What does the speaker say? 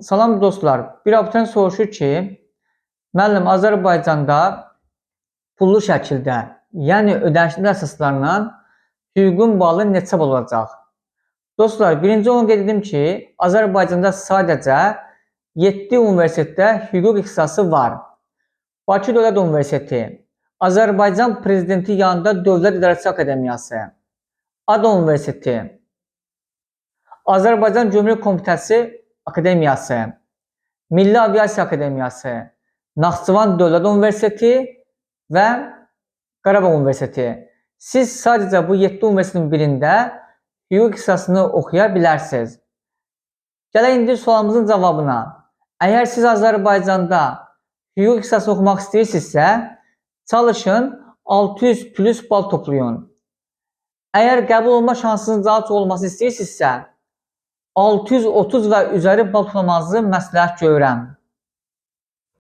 Salam dostlar, bir abituriyent soruşur ki, müəllim Azərbaycanda pullu şəkildə, yəni ödənişli əsaslarla hüququn balı neçə bal olacaq? Dostlar, birinci onu qeyd edim ki, Azərbaycanda sadəcə 7 universitetdə hüquq ixtisası var. Bakı Dövlət Universiteti, Azərbaycan Prezidenti yanında Dövlət İdarəçi Akademiyası, ADA Universiteti, Azərbaycan Gömrük Komitəsi Akademiyası, Milli Aviasiya Akademiyası, Naxçıvan Dövlət Universiteti və Qarabağ Universiteti. Siz sadəcə bu 7 universitetin birində hüquq ixtisasını oxuya bilərsiniz. Gələk indi sualımızın cavabına. Əgər siz Azərbaycanda hüquq ixtisası oxumaq istəyirsinizsə, çalışın 600 plus bal toplayın. Əgər qəbul olma şansınızın daha çox olması istəyirsinizsə, 630 və üzəri bal toplamanızı məsləhət görürəm.